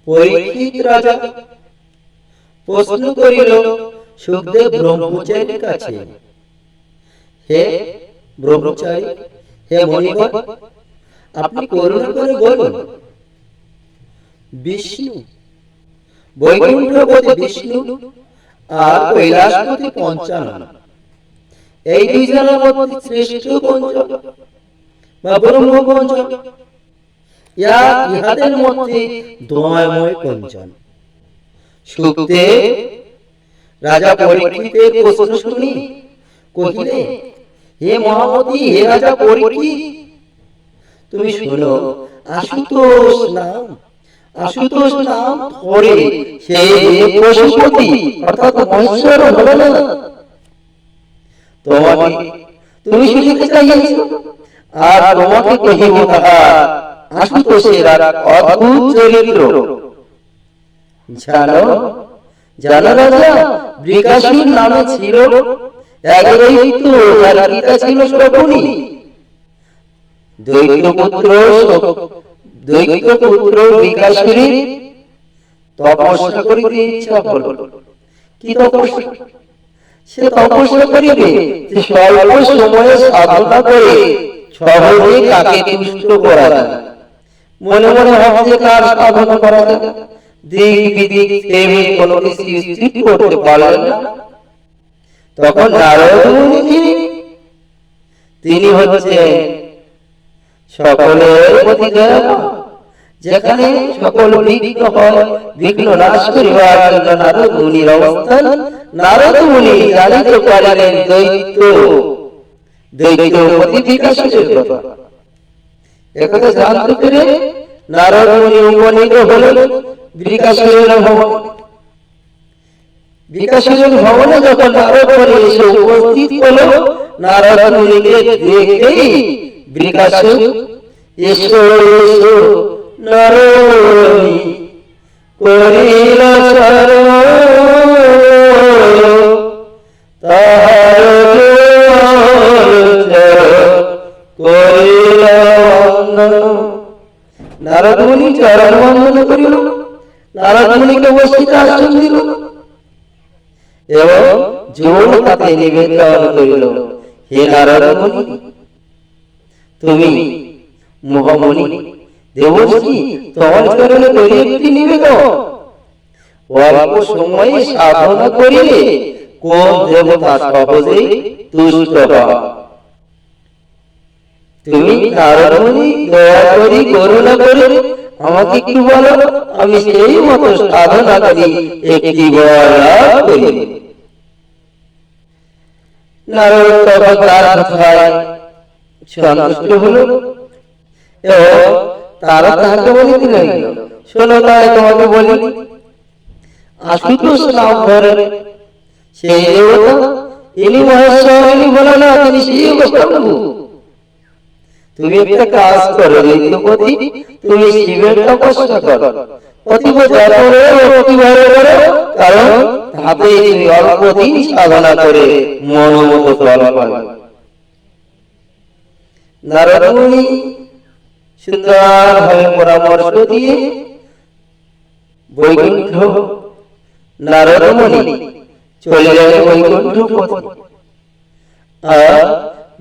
পরীক্ষিত রাজা প্রশ্ন করিল সুখদেব ব্রহ্মচারীর কাছে, হে ব্রহ্মচারী, হে মণিবর, আপনি করুণা করে বলুন, বিষ্ণু, বৈকুণ্ঠপতি বিষ্ণু আর কৈলাসপতি পঞ্চানন, এই দুইজনের মধ্যে শ্রেষ্ঠ কোনজন বা ব্রহ্ম কোনজন? ইহাদের মধ্যে দয়াময় কোনজন? সুখদেব রাজা পরীক্ষিতের প্রশ্ন শুনি কহিলে, হে মহামতি, হে রাজা পরীক্ষিত, তুমি শোনো, আশুতোষ নাম ধরে সে পশুপতি অর্থাৎ মহেশ্বর ভগবান তোমাকে তুমি শুনিতে চাইছো, আর তোমাকে কহিব তাহা আশুতোষের অদ্ভুত চরিত্র। জানো রাজা, বৃকাসুর নামে ছিল এক দৈত্য, যার পিতা ছিল শকুনি। দৈত্যপুত্র বৃকাসুরের তপস্যা করিতে ইচ্ছা হল। কি তপস্যা? সে তপস্যা করিবে যে স্বল্প সময়ে সাধনা করে সহজে কাকে তুষ্ট করা যায়। মনে মনে ভাবছে কার সাধনা করা যায়, দিক বিদিক ভেবে কোনো কিছু স্থির করতে পারলেন না। তখন নারদ মুনি, তিনি হচ্ছেন সকলের প্রতি দয়াময়, যেখানে সকল বিঘ্ন হয়, বিঘ্ন নাশ করিবার জন্য নারদ মুনির অবস্থান। নারদ মুনি জানিতে পারিলেন দৈত্যপতি বৃকাসুরের কথা। একথা জানতে পেরে নারদ মুনি উপনীত হলেন বৃকাসুরের ভবনে। বৃকাসুরের ভবনে যখন নারদ মুনি এসে উপস্থিত হলো, নারদ মুনিকে দেখেই বৃকাসুর, এসো এসো নারদ করিল শরণ, তাহার করিল বন্দন। নারদ মুনি চরণ বন্দন করিল, নারদ মুনিকে বসিতে আসন দিল এবং জোর হাতে নিবেদন করিল, হে নারদ মুনি, তুমি মহামুনি দেবর্ষি, তোমার চরণে করি একটি নিবেদন। অল্প সময়ে সাধনা করিলে কোন দেবতা সহজেই তুষ্ট হয়। তুমি নারদ মুনি দয়া করি করুণা করে আমাকে একটু বলো, আমি সেই মতো সাধনা করি একটি বর লাভ করি। নারদ তখন তার কথায় সন্তুষ্ট হলো এবং তারা তাহাকে বলিতে লাগিল, শোনো, তাই তোমাকে বলি, আশুতোষ নাম ধরে সেই দেবতা, ইনি মহেশ্বর, ইনি বলে না তিনি শিব শম্ভু। তুমি একটা কাজ করো দৈত্যপতি, তুমি শিবের তপস্যা করো, অতীব যতনে অতিবারে করো, কারণ তাতেই তুমি অল্প দিন সাধনা করে মনোমত ফল পাবে। নারদ মুনি সুন্দরভাবে পরামর্শ দিয়ে বৈকুণ্ঠ, নারদ মুনি চলে গেল বৈকুণ্ঠপতি। আর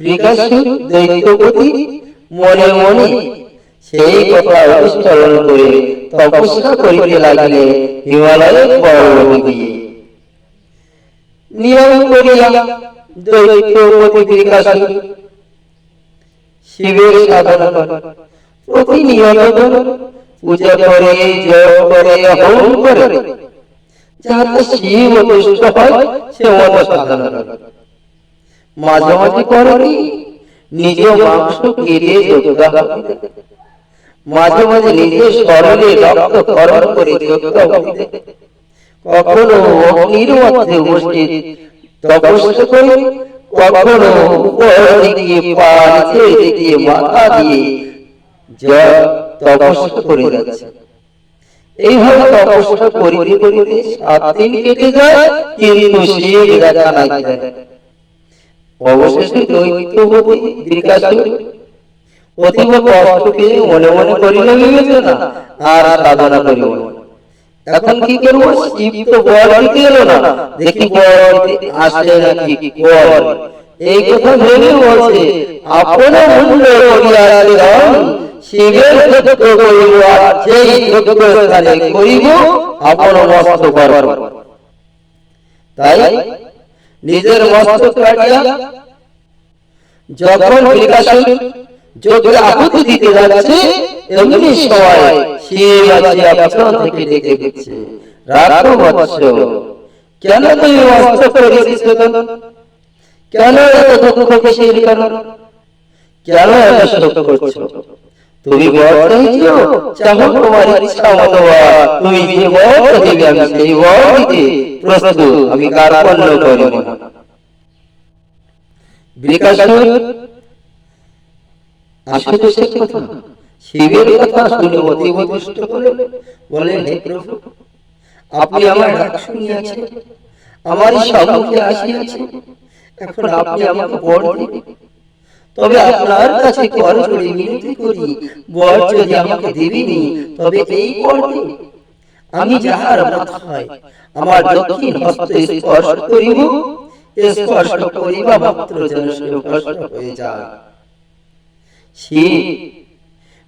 বৃকাসুর দৈত্যপতি মনে মনে সেই কথা অনুসরণ করে তপস্যা করিতে লাগিলে হিমালয়ের পর্বত দিয়ে। নিয়ম করিয়া দৈত্যপতি বৃকাসুর শিবের সাধনা করে, প্রতিনিয়ত পূজা করে, জপ করে, হোম করে, যাতে শিব তুষ্ট হয় সে মতো সাধনা করে। মাঝে মাঝে করে কি নিজ মাংস কেটে যজ্ঞাহুতি দেয়, মাঝে মাঝে নিজের শরীরে রক্তকরণ করে যজ্ঞাহুতি দেয়, কখনো অগ্নির মধ্যে উপস্থিত তপস্যা করে, কখনো উপর দিকে পা, নিচের দিকে মাথা দিয়ে তপস্যা করে যাচ্ছে। এইভাবে তপস্যা করিতে করিতে 7 দিন কেটে যায়, কিন্তু শিব দেখা নাই যায়। অবশেষে দৈত্যপতি বৃকাসুর অতীব কষ্ট পেয়ে মনে মনে করিল বিবেচনা, আর সাধনা করিব। এখন কি করবো? শিব তো বর দিতে এলো না, দেখি বর দিতে আসে নাকি বর। এই কথা ভেবে বলছে, আপন মূল্য করিয়াছিলাম শিবের যজ্ঞ করিব, আর সেই যজ্ঞ স্থানে করিব আপন মস্তক অর্পণ। তাই নিজের মস্তক কাটিয়া যখন বৃকাসুর যজ্ঞে আহুতি দিতে যাচ্ছে, এমনি সময় শিব আসিয়া পিছন থেকে ডেকে দিচ্ছে, রাখো বৎস, কেন তুমি মস্তক করেছিস? কেন এত দুঃখ কিসের কারণ? কেন এত শোক করছো? তুমি বর চাইছো, চাহো তোমার ইচ্ছা মতো বর, তুমি যে বর দিবে আমি সেই বর দিতে প্রস্তুত, আমি কার্পণ্য করিব না। বৃকাসুর আসলে সে কথা শিবের কথা শুনে অতীব তুষ্ট করে বলেন, হে প্রভু, আপনি আমার ডাক শুনিয়াছেন, আমারই সম্মুখে আসিয়াছেন, এখন আপনি আমাকে বর দিবেন। তবে আপনার কাছে করজোড়ে মিনতি করি, বর যদি আমাকে দিবেনি তবে এই বর দিন, আমি যাহার মাথায় আমার দক্ষিণ হস্তে স্পর্শ করিব, স্পর্শ করিবা মাত্র যেন সে ভস্ম হয়ে যায়। শিব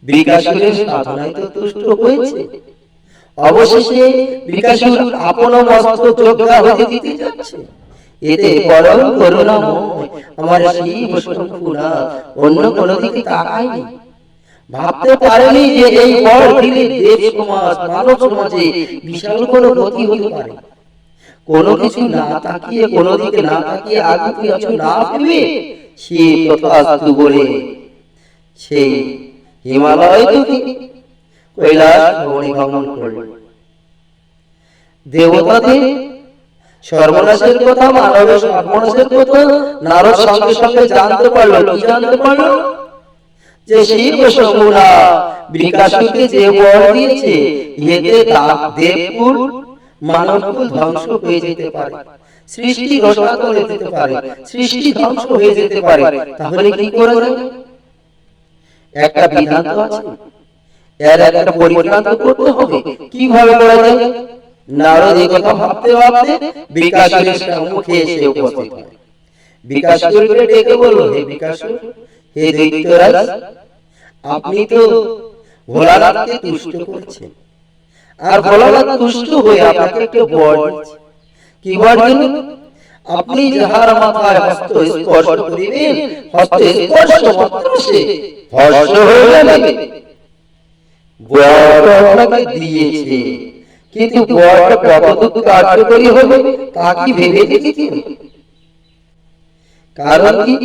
বৃকাসুরের সাধনায় তো তুষ্ট হয়েছে। অবশেষে বৃকাসুর আপন মস্তক যজ্ঞাহুতি দিতে যাচ্ছে। এতে পরম করুণাময় আমার শিব শম্ভুনাথ অন্য কোনো দিকে তাকায়নি। ভাবতে পারেনি যে এই বর দিলে দেব সমাজ, মানব সমাজে বিশাল কোনো গতি হতে পারে। কোনো কিছু না তাকিয়ে, কোনো দিকে না তাকিয়ে, আগে পিছু না ভেবে শিব তথাস্তু বলে সেই হিমালয় থেকে কৈলাস ভ্রমণে গমন করল। দেবতাদের সর্বনাশের কথা, মানবের সর্বনাশের কথা নারদ সঙ্গে সঙ্গে জানতে পারলো। কি জানতে পারলো? যে শিব শম্ভুনাথ বৃকাসুরকে যে বর দিয়েছে, এতে দেবকুল মানবকুল ধ্বংস হয়ে যেতে পারে, সৃষ্টি রসাতল হয়ে যেতে পারে, সৃষ্টি ধ্বংস হয়ে যেতে পারে। তাহলে কি করা যায়? একটা বিধান তো আছে, এর একটা পরিত্রাণ করতে হবে। কিভাবে করা যায়? নারদ এই কথা ভাবতে ভাবতে বৃকাসুরের সম্মুখে এসে উপস্থিত হয়। বৃকাসুরকে ডেকে বলল, হে বৃকাসুর, হে দৈত্যরাজ, আপনি তো ভোলানাথকে তুষ্ট করেছেন, আর ভোলানাথ তুষ্ট হয়ে আপনাকে একটা বর দিয়েছে। কি বর দিলেন? আপনি যাহার মাথায় হস্ত স্পর্শ করিবেন, হস্ত স্পর্শ মাত্র সে ভস্ম হয়ে যাবে। বর আপনাকে দিয়েছে, কিন্তু বরটা কতটুকু কার্যকরী হবে তা কি ভেবে দেখেছেন? কারণ কি?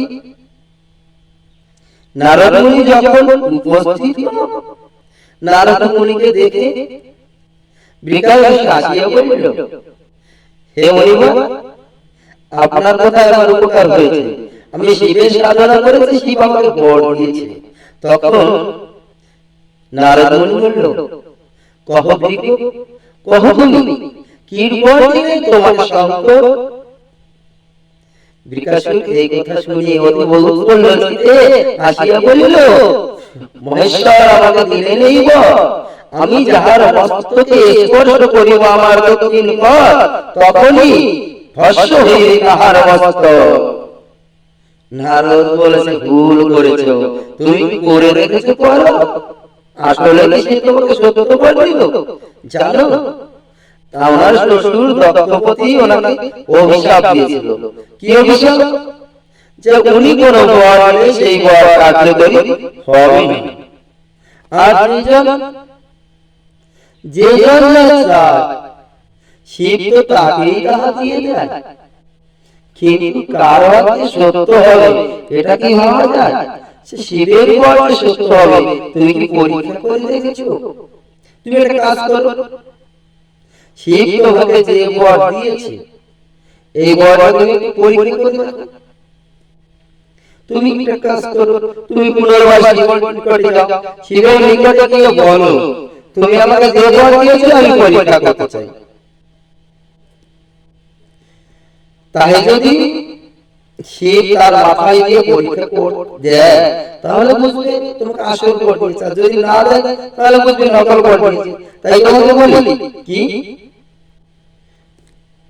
নারদ মুনি যখন উপস্থিত, নারদ মুনিকে দেখে বৃকাসুর আসিয়া বলিল, হে মণিবর, আপনার কথায় আমার উপকার হয়েছে। আমি শিবের সাধনা করেছি, শিব আমাকে বর দিয়েছে। তখন নারদ মুনি বলল, কহ বৃকু, কহ তুমি, কি বর দিলেন তোমার শঙ্কর? বৃকাসুর এই কথা শুনে অতি উৎফুল্ল চিত্তে আসিয়া বলিল, মহেশ্বর আমাকে দিলেন এই বর। আমি যাহার মস্তকে স্পর্শ করিব আমার দক্ষিণ পথ, তখনই ভস্ম হইবে তাহার মস্তক। নারদ বলেছে, ভুল করেছো, তুমি করে রেখেছো পর। আসলে কি সে তোমাকে সত্য বর দিল? জানো, আমার শ্বশুর দক্ষপতি ওনাকে অভিশাপ দিয়েছিল। কি অভিশাপ? যে উনি কোন বর দিলে সেই বর কার্যকরী হবে না। আর যে জন চায় শিব তো তাকেই তাহা দিয়ে দেয়, কিন্তু কার হাতে সত্য হবে এটা কি ভাবা যায়? সে শিবের বর সত্য হবে, তুমি কি পরীক্ষা করে দেখেছো? তুমি একটা কাজ করো, শিব তোমাকে যে বর দিয়েছে এই বরটা তুমি পরীক্ষা করে দেখো। তুমি একটা কাজ করো, তুমি পুনর্বার শিবের নিকটে যাও, শিবের নিকটে গিয়ে বলো, তুমি আমাকে যে বর দিয়েছো আমি পরীক্ষা করতে চাই। তাই যদি শিব তার মাথায় দিয়ে পরীক্ষা দেয়, তাহলে বুঝবে তোমাকে আসল ভোট দিয়েছে। আর যদি না দেয় তাহলে বুঝবে নকল ভোট দিয়েছে। তাই তোমাকে বলি কি,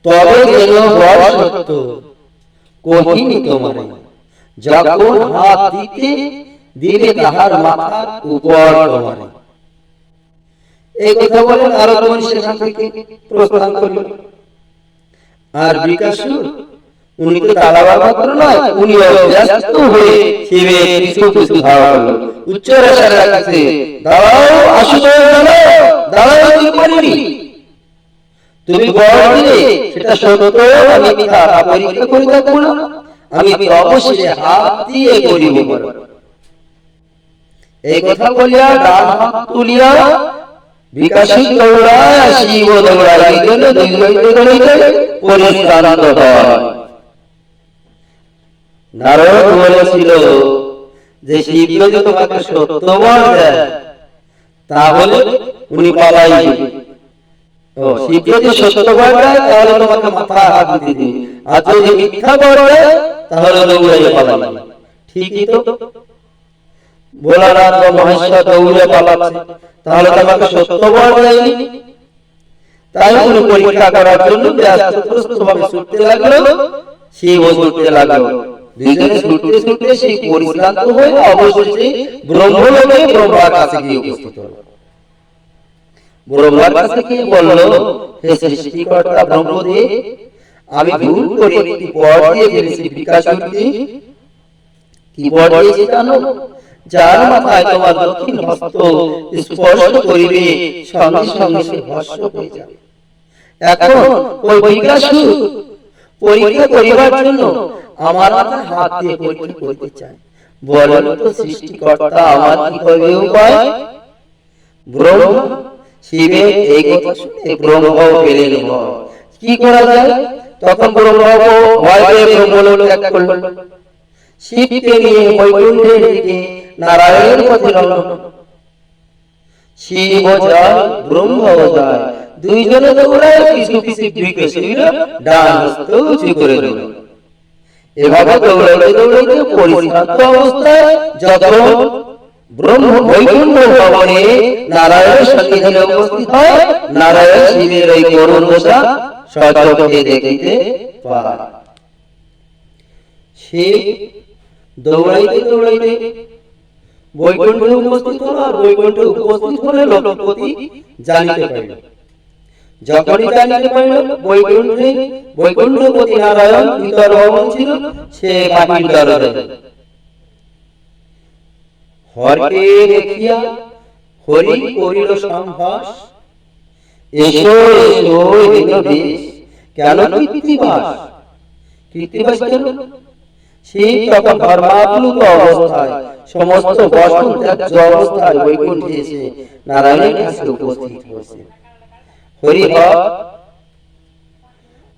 তবে যেন হয় সত্য কহিনি তোমারে, যখন হাত দিতে দিবে তাহার মাথার উপর তোমারে। এই কথা বলে নারদমুনি সেখান থেকে প্রস্থান করল। আর বৃকাসুর উনি তো তালাবার পাত্র নয়, উনি ব্যস্ত হয়ে শিবের পিছু পিছু ধাওয়া করল। উচ্চরে ডাকছে, দাঁড়াও আশুতোষ, দাঁড়াও দাঁড়াও, কি পারিনি তুমি বল দিলে সেটা সত্য না মিথ্যা তা পরীক্ষা করে দেখবো না, আমি অবশ্যই হাত দিয়ে করিব। এই কথা বলিয়া ডান হাত তুলিয়া বিকাশী দৌড়ায়, শিব দৌড়ায়, দৌড়াইতে পরিশ্রান্ত হয়। নারদ বলেছিল যে শিব যদি তোমাকে সত্য বল দেয় তাহলে উনি পালাই, শিব যদি সত্য বল দেয় তাহলে তোমাকে মাথায় হাত দিতে দিবে, আর যদি মিথ্যা বল দেয় তাহলে দৌড়াইয়ে পালাই। ঠিকই তো, ভোলানাথ মহেশ্বর দৌড়ে পালাচ্ছে, তাহলে তোমাকে সত্য বল দেয়নি। তাই উনি পরীক্ষা করার জন্য ব্যস্তভাবে ছুটতে লাগলো, শিব ছুটতে লাগলো। দুইজনে ছুটতে ছুটতে সেই পরিশ্রান্ত হয়ে অবশেষে ব্রহ্মলোকে ব্রহ্মার কাছে গিয়ে উপস্থিত হলো। ব্রহ্মার কাছে গিয়ে বলল, হে সৃষ্টিকর্তা ব্রহ্মদেব, আমি ভুল করে একটি বর দিয়ে ফেলেছি বিকাশূরকে। কি বর দিয়েছি জানো? যার মাথায় তোমার দক্ষিণ হস্ত স্পর্শ করিবে সঙ্গে সঙ্গে সে ভস্ম হয়ে যাবে। এখন ওই বিকাশূর পরীক্ষা করিবার জন্য আমার মাথায় হাত দিয়ে পরীক্ষা করতে চায়। বলেন তো সৃষ্টিকর্তা, আমার কি করবে উপায়? ব্রহ্মা শিবের এই কথা শুনে ব্রহ্মাও পেলেন কি করা যায়। তখন ব্রহ্মা ভয় পেয়ে ব্রহ্মলোক ত্যাগ করলেন। শিবকে নিয়ে বৈকুণ্ঠের দিকে নারায়ণের পথে রওনা। শিব যায় ব্রহ্মাও যায়, দুইজনে দৌড়ায়, পিছু পিছু বিকাশীরা ডান হস্ত উঁচু করে দিল। এভাবে দৌড়াইতে দৌড়াইতে পরিশ্রান্ত অবস্থায় যখন ব্রহ্ম বৈকুণ্ঠ ভবনে নারায়ণের সন্নিধানে উপস্থিত হয়, নারায়ণ শিবের এই করুণ দশা সচক্ষে দেখিতে পায়। শিব দৌড়াইতে দৌড়াইতে বৈকুণ্ঠে উপস্থিত হল, আর বৈকুণ্ঠে উপস্থিত হলে লক্ষ্মীপতি জানিতে পারিল। যখনই জানিতে পারিল বৈকুণ্ঠপতি নারায়ণ ভিতর ভবন ছিল, সে মাটির দরজা হরকে দেখিয়া হরি করিল সম্ভাস, এসো এসো বেশ, কেন কৃত্তিবাস? কৃত্তিবাস কেন? শিব তখন ধর্মাপ্লুত অবস্থায় সমস্ত বসন ত্যাজ্য অবস্থায় বৈকুণ্ঠে এসে নারায়ণের কাছে উপস্থিত হয়েছে।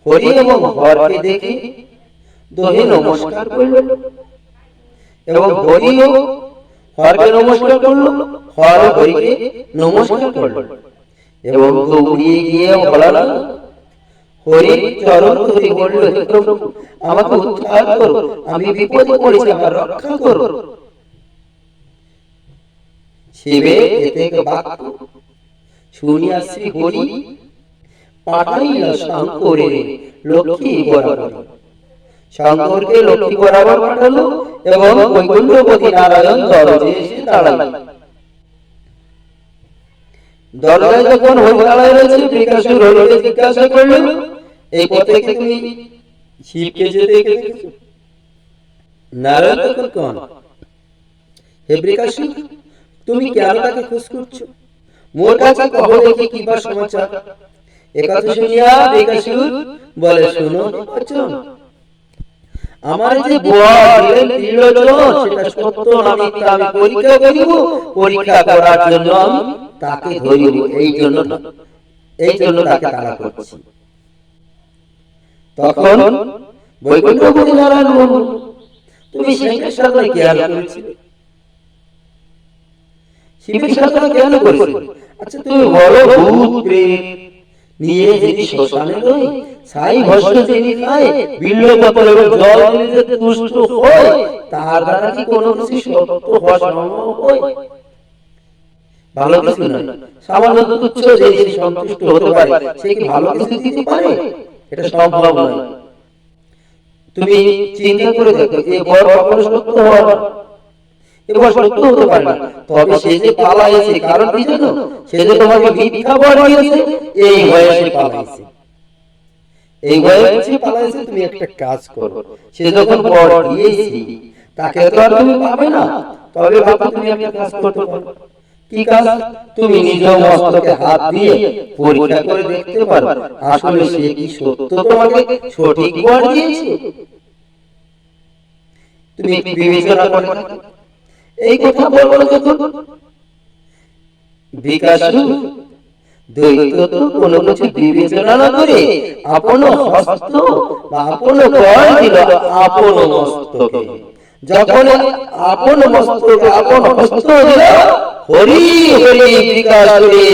হরি এবং হরকে দেখে দোহে নমস্কার করল, এবং হরিও হরকে নমস্কার করল, হর হরিকে নমস্কার করল, এবং দৌড়িয়ে গিয়ে বলল, হরি চরণ ধরে বলল, হে প্রভু, আমাকে উদ্ধার করো, আমি বিপদে পড়েছি, আমার রক্ষা করো। শিবে এতে বাক্য শুনিয়া শ্রী হরি পাঠাইল শঙ্করে লক্ষ্মী বরাবর। শঙ্করকে লক্ষ্মী বরাবর পাঠালো এবং বৈকুণ্ঠপতি নারায়ণ দরজায় এসে দাঁড়াইল। দরজায় যখন হরি দাঁড়ায় রয়েছে, বিকাশূর হরিকে জিজ্ঞাসা করল, এই পথে কি তুমি শিবকে যেতে দেখেছো? নারায়ণ তখন কোন, হে বিকাশূর, তুমি কেন তাকে খোঁজ করছো? মোর কাছে কহ দেখি কিবা সমাচার। একথা শুনিয়া বিকাশূর বলে, শোনো বচন, আমার যে বর দিলেন ত্রিলোচন, সেটা সত্য না মিথ্যা আমি পরীক্ষা করিব। পরীক্ষা করার জন্য আমি তাকে ধরিব, এই জন্য তাকে তাড়া করছি। তখন বৈকুণ্ঠপতি নারায়ণ বলল, তুমি শিবের সাথে কেন করেছিলে? শিবের সাথে কেন করেছিলে? আচ্ছা তুমি বলো, ভূত প্রেত নিয়ে যদি শ্মশানে রই, ছাই ভস্য যিনি খায়, বিল্বপত্র এবং জল দিলে যে তুষ্ট হয়, তার দ্বারা কি কোনো কিছু সত্য হওয়া সম্ভব হয়? ভালো কিছু নয়। সামান্য তুচ্ছ জিনিসে সন্তুষ্ট হতে পারে, সে কি ভালো কিছু দিতে পারে? এটা সম্ভব নয়। তুমি চিন্তা করে দেখো, এ বড় কখনো সত্য হওয়া না, এবার সত্য হতে পারে না। তবে সে যে পালাইছে, কারণ কি জানো? সে যে তোমাকে মিথ্যা বর দিয়েছে, এই ভয়ে সে পালাইছে। এই ভয়ে সে পালাইছে। তুমি একটা কাজ করো, সে যখন বর দিয়েছে, তাকে তো আর তুমি পাবে না। তবে বাবা, তুমি একটা কাজ করতে পারো। কি কাজ? তুমি নিজ মস্তকে হাত দিয়ে পরীক্ষা করে দেখতে পারো, আসলে সে কি সত্য তোমাকে সঠিক বর দিয়েছে। তুমি বিবেচনা করে দেখো। এই কথা বলবো যখন বিকাশ দৈত্য তো কোনো কিছু বিবেচনা না করে আপন হস্ত বা আপন কর দিল আপন মস্তকে। যখন আপন মস্তকে আপন হস্ত দিল, হরি হরি বিকাশুরে,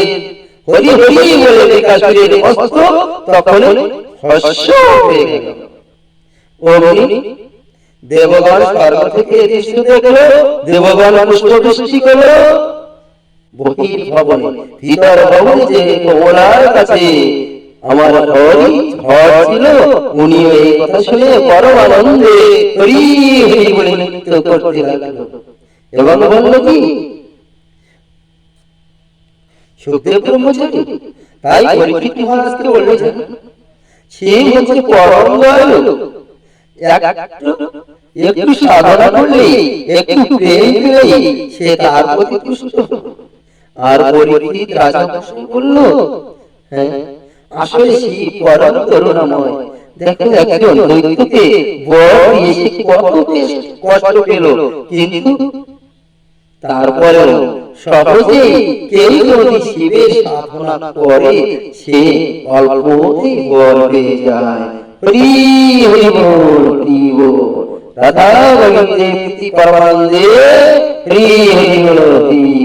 হরি হরি বলে বিকাশুরের হস্ত তখন হস্য হয়ে গেল। অমনি দেবগণ স্বর্গ থেকে দৃশ্য দেখলো, দেবগণ পুষ্পবৃষ্টি করলো বহির ভবনে। ভিতর ভবনে যে ওনার কাছে আমার হরি ঝড় ছিল, উনিও এই কথা শুনে পরম আনন্দে হরি হরি বলে নৃত্য করতে লাগলো। এবং বলল কি, সুখদেব ব্রহ্মচারী তাই পরীক্ষিত মহারাজকে বললো যে সে হচ্ছে পরম দয়ালু। একটু সাধনা করলেই, একটু প্রেম পেলেই সে তার প্রতি তুষ্ট। আর পরীক্ষিত রাজা বলল, হ্যাঁ, আসলে সে পরম করুণাময়। দেখো, একজন দৈত্যকে বর এসে কত কষ্ট পেল, কিন্তু তারপরেও সহজেই কেউ যদি শিবের সাধনা করে, সে অল্পতেই বর পেয়ে যায়। হরি হরি বল, হরি বল। রাধা গোবিন্দে প্রীতি পরমানন্দে, হরি হরি বল, হরি।